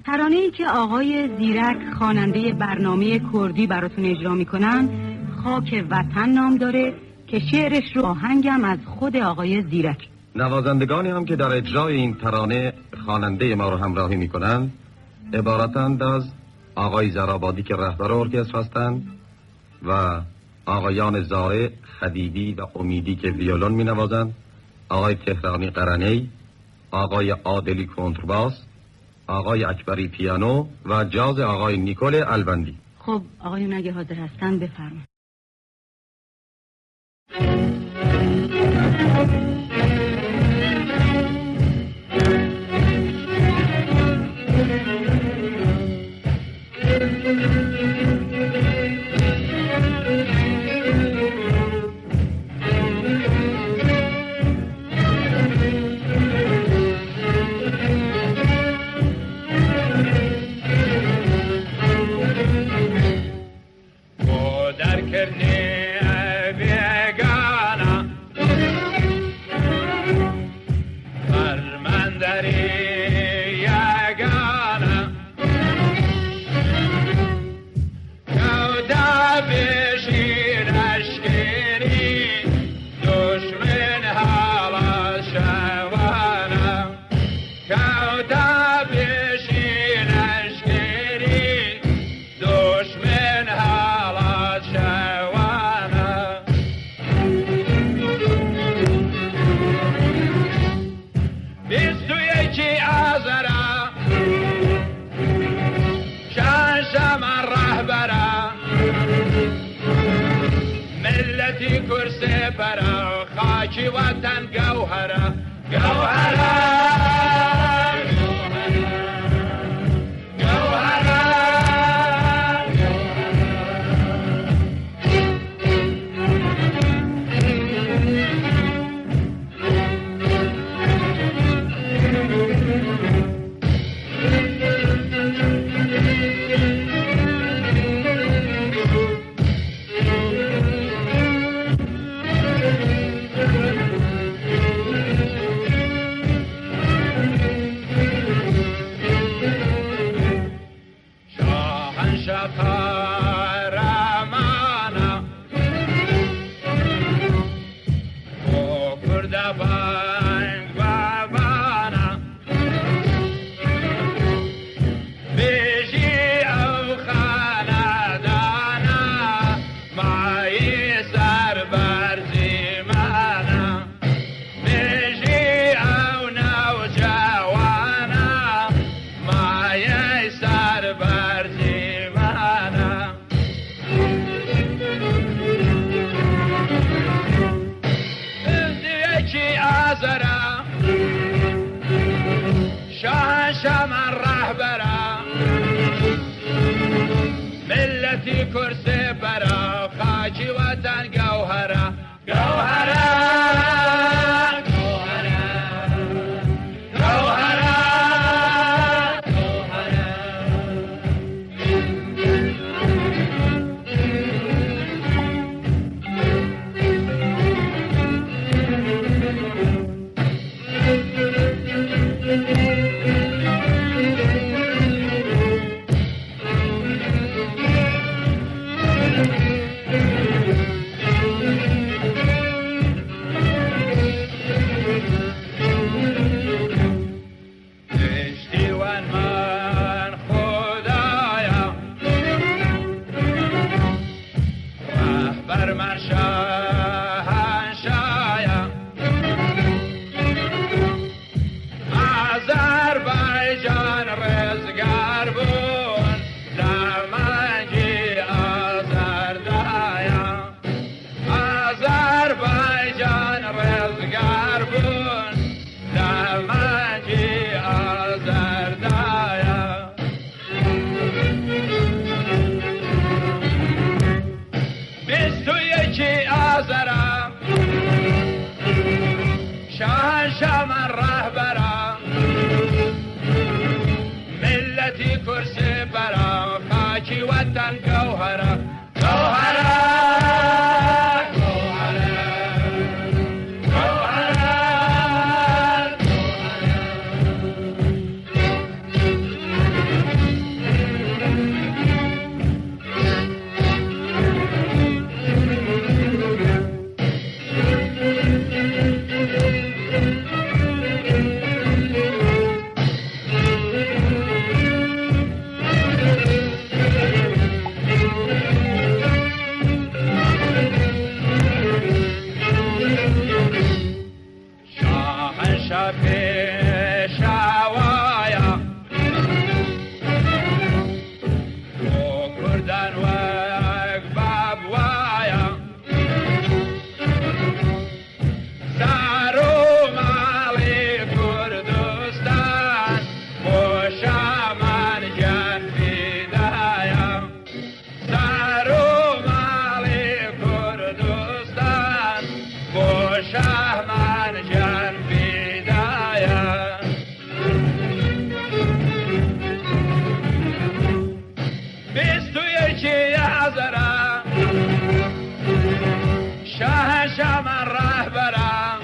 ترانه‌ای که آقای زیرک خواننده برنامه کردی براتون اجرا میکنن خاک وطن نام داره که شعرش رو آهنگم از خود آقای زیرک. نوازندگانی هم که در اجرای این ترانه خواننده ما رو همراهی میکنن عبارتند از آقای زرابادی که رهبر ارکستر هستند و آقایان زارع، خدیبی و امیدی که ویولون می نوازند، آقای تهرانی قرنه‌ای، آقای عادلی کنترباس، آقای اکبری پیانو و جاز آقای نیکول البندی. خب آقایون اگه حاضر هستن بفرمایید. برا خاکی وطن جوهره جوهره کرسه برا خاکی وطن جوهره جوهره شاه من جان فدایا بیست و یکی هزارم شاه من رهبرم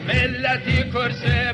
ملتی کرسی